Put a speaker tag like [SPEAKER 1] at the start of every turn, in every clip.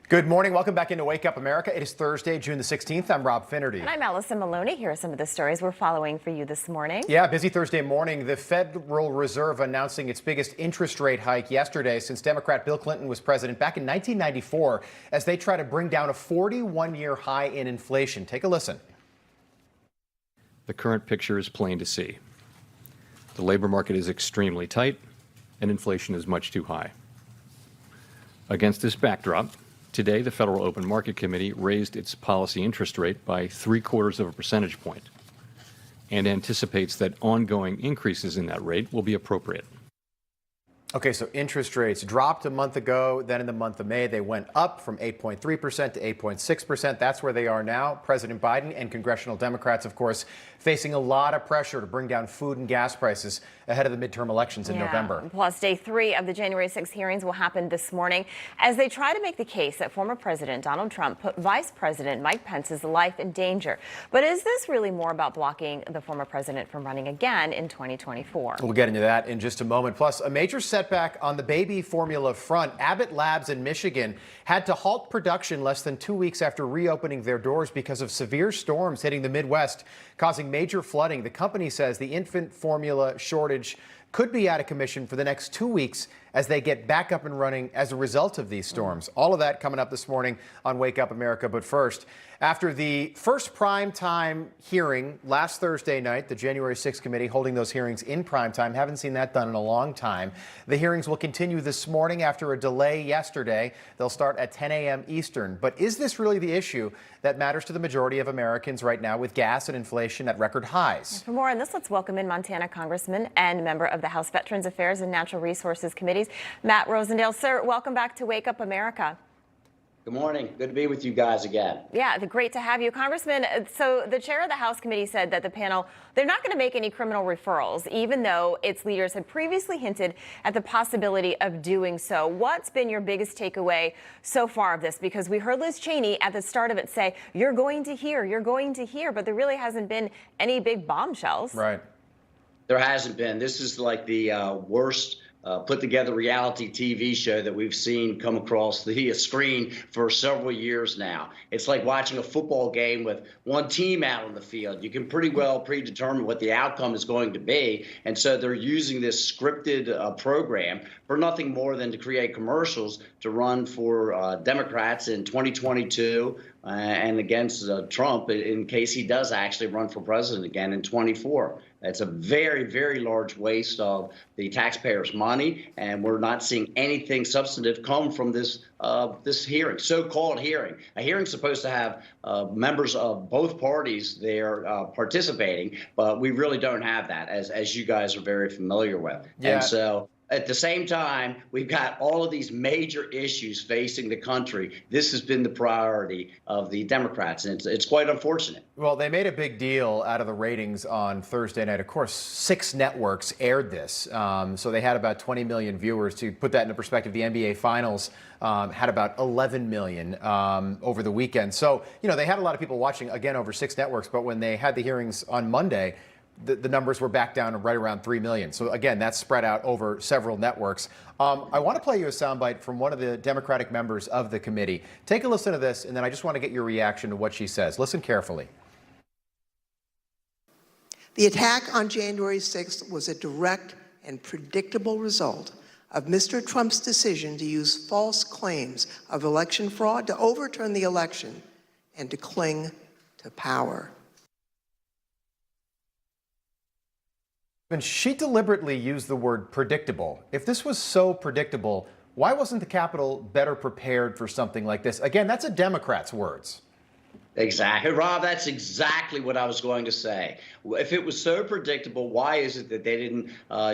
[SPEAKER 1] Good morning. Welcome back into Wake Up America. It is Thursday, June the 16th. I'm Rob Finnerty.
[SPEAKER 2] And I'm Allison Maloney. Here are some of the stories we're following for you this morning.
[SPEAKER 1] Yeah, busy Thursday morning. The Federal Reserve announcing its biggest interest rate hike yesterday since Democrat Bill Clinton was president back in 1994 as they try to bring down a 41-year high in inflation. Take a listen.
[SPEAKER 3] The current picture is plain to see. The labor market is extremely tight and inflation is much too high. Against this backdrop, today, the Federal Open Market Committee raised its policy interest rate by 0.75 of a percentage point and anticipates that ongoing increases in that rate will be appropriate.
[SPEAKER 1] Okay, so interest rates dropped a month ago. Then in the month of May, they went up from 8.3% to 8.6%. That's where they are now. President Biden and congressional Democrats, of course, facing a lot of pressure to bring down food and gas prices ahead of the midterm elections in November.
[SPEAKER 2] Plus, day 3 of the January 6 hearings will happen this morning as they try to make the case that former President Donald Trump put Vice President Mike Pence's life in danger. But is this really more about blocking the former president from running again in 2024?
[SPEAKER 1] We'll get into that in just a moment. Plus, a major setback on the baby formula front. Abbott Labs in Michigan had to halt production less than 2 weeks after reopening their doors because of severe storms hitting the Midwest, causing major flooding. The company says the infant formula shortage could be out of commission for the next 2 weeks as they get back up and running as a result of these storms. All of that coming up this morning on Wake Up America. But first, after the first prime time hearing last Thursday night, the January 6th committee holding those hearings in prime time, haven't seen that done in a long time. The hearings will continue this morning after a delay yesterday. They'll start at 10 a.m. Eastern. But is this really the issue that matters to the majority of Americans right now with gas and inflation at record highs?
[SPEAKER 2] For more on this, let's welcome in Montana Congressman and member of the House Veterans Affairs and Natural Resources Committees, Matt Rosendale. Sir, welcome back to Wake Up America.
[SPEAKER 4] Good morning. Good to be with you guys again.
[SPEAKER 2] Yeah, great to have you. Congressman, so the chair of the House committee said that the panel, they're not going to make any criminal referrals, even though its leaders had previously hinted at the possibility of doing so. What's been your biggest takeaway so far of this? Because we heard Liz Cheney at the start of it say, you're going to hear, but there really hasn't been any big bombshells.
[SPEAKER 1] Right.
[SPEAKER 4] There hasn't been. This is like the worst put together reality TV show that we've seen come across the screen for several years now. It's like watching a football game with one team out on the field. You can pretty well predetermine what the outcome is going to be. And so they're using this scripted program for nothing more than to create commercials to run for Democrats in 2022 and against Trump in case he does actually run for president again in 24. It's a very, very large waste of the taxpayers' money, and we're not seeing anything substantive come from this this hearing, so-called hearing. A hearing's supposed to have members of both parties there participating, but we really don't have that, as you guys are very familiar with.
[SPEAKER 1] Yeah.
[SPEAKER 4] And so at the same time, we've got all of these major issues facing the country. This has been the priority of the Democrats, and it's quite unfortunate.
[SPEAKER 1] Well, they made a big deal out of the ratings on Thursday night. Of course, 6 networks aired this, so they had about 20 million viewers. To put that into perspective, the NBA Finals had about 11 million over the weekend. So, you know, they had a lot of people watching, again, over 6 networks, but when they had the hearings on Monday, the numbers were back down to right around 3 million. So again, that's spread out over several networks. I want to play you a soundbite from one of the Democratic members of the committee. Take a listen to this, and then I just want to get your reaction to what she says. Listen carefully.
[SPEAKER 5] The attack on January 6th was a direct and predictable result of Mr. Trump's decision to use false claims of election fraud to overturn the election and to cling to power.
[SPEAKER 1] And she deliberately used the word predictable. If this was so predictable, why wasn't the Capitol better prepared for something like this? Again, that's a Democrat's words.
[SPEAKER 4] Exactly. Rob, that's exactly what I was going to say. If it was so predictable, why is it that they didn't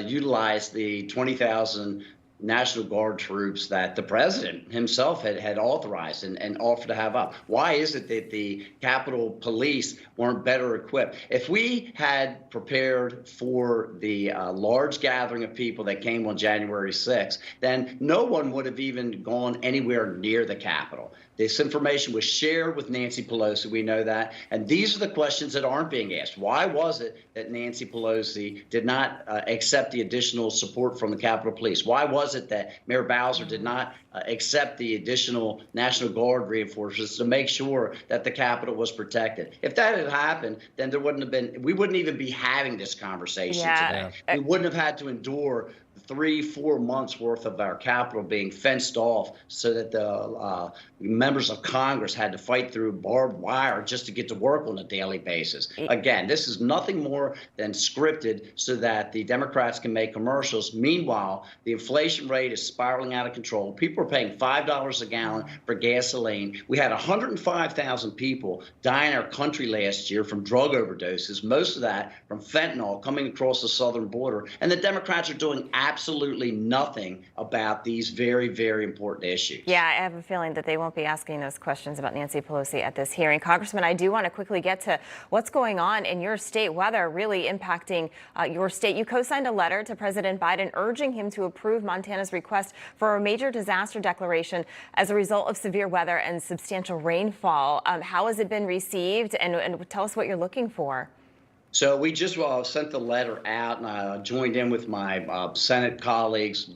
[SPEAKER 4] utilize the 20,000 National Guard troops that the president himself had authorized and offered to have up? Why is it that the Capitol Police weren't better equipped? If we had prepared for the large gathering of people that came on January 6th, then no one would have even gone anywhere near the Capitol. This information was shared with Nancy Pelosi. We know that. And these are the questions that aren't being asked. Why was it that Nancy Pelosi did not accept the additional support from the Capitol Police? Why was was it that Mayor Bowser did not accept the additional National Guard reinforcements to make sure that the Capitol was protected? If that had happened, then we wouldn't even be having this conversation today. We wouldn't have had to endure 3-4 months worth of our Capitol being fenced off so that the members of Congress had to fight through barbed wire just to get to work on a daily basis. Again, this is nothing more than scripted so that the Democrats can make commercials. Meanwhile, the inflation rate is spiraling out of control. People are paying $5 a gallon for gasoline. We had 105,000 people die in our country last year from drug overdoses, most of that from fentanyl coming across the southern border. And the Democrats are doing absolutely nothing about these very, very important issues.
[SPEAKER 2] Yeah, I have a feeling that they won't be asking those questions about Nancy Pelosi at this hearing. Congressman, I do want to quickly get to what's going on in your state, weather really impacting your state. You co-signed a letter to President Biden urging him to approve Montana's request for a major disaster declaration as a result of severe weather and substantial rainfall. How has it been received? And tell us what you're looking for.
[SPEAKER 4] So we just sent the letter out, and I joined in with my Senate colleagues,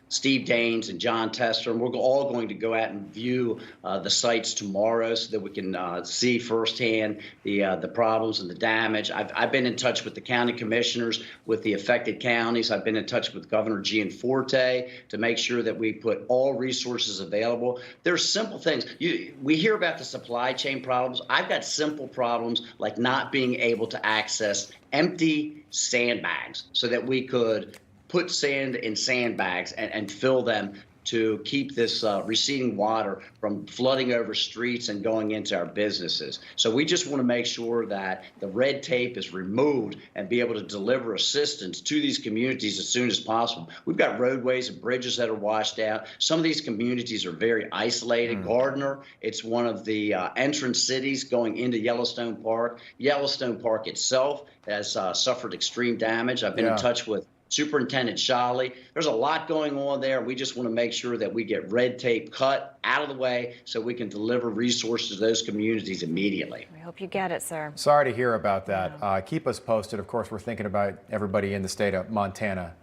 [SPEAKER 4] Steve Daines and John Tester, and we're all going to go out and view the sites tomorrow so that we can see firsthand the problems and the damage. I've been in touch with the county commissioners with the affected counties. I've been in touch with Governor Gianforte to make sure that we put all resources available. There's simple things. We hear about the supply chain problems. I've got simple problems like not being able to access empty sandbags so that we could put sand in sandbags and fill them to keep this receding water from flooding over streets and going into our businesses. So we just want to make sure that the red tape is removed and be able to deliver assistance to these communities as soon as possible. We've got roadways and bridges that are washed out. Some of these communities are very isolated. Gardner, it's one of the entrance cities going into Yellowstone Park. Yellowstone Park itself has suffered extreme damage. I've been in touch with Superintendent Shawley. There's a lot going on there. We just want to make sure that we get red tape cut out of the way so we can deliver resources to those communities immediately.
[SPEAKER 2] We hope you get it, sir.
[SPEAKER 1] Sorry to hear about that. Keep us posted. Of course, we're thinking about everybody in the state of Montana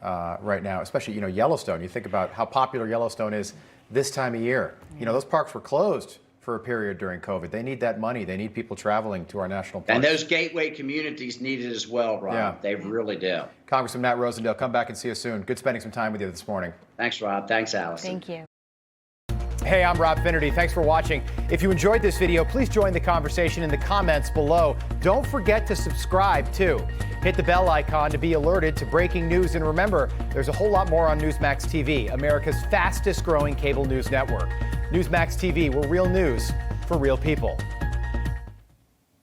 [SPEAKER 1] right now, especially, Yellowstone. You think about how popular Yellowstone is this time of year. Those parks were closed for a period during COVID. They need that money. They need people traveling to our national parks.
[SPEAKER 4] And those gateway communities need it as well, Rob.
[SPEAKER 1] Yeah.
[SPEAKER 4] They really do.
[SPEAKER 1] Congressman Matt Rosendale, come back and see us soon. Good spending some time with you this morning.
[SPEAKER 4] Thanks, Rob. Thanks, Allison.
[SPEAKER 2] Thank you.
[SPEAKER 1] Hey, I'm Rob Finnerty. Thanks for watching. If you enjoyed this video, please join the conversation in the comments below. Don't forget to subscribe, too. Hit the bell icon to be alerted to breaking news. And remember, there's a whole lot more on Newsmax TV, America's fastest growing cable news network. Newsmax TV, we're real news for real people.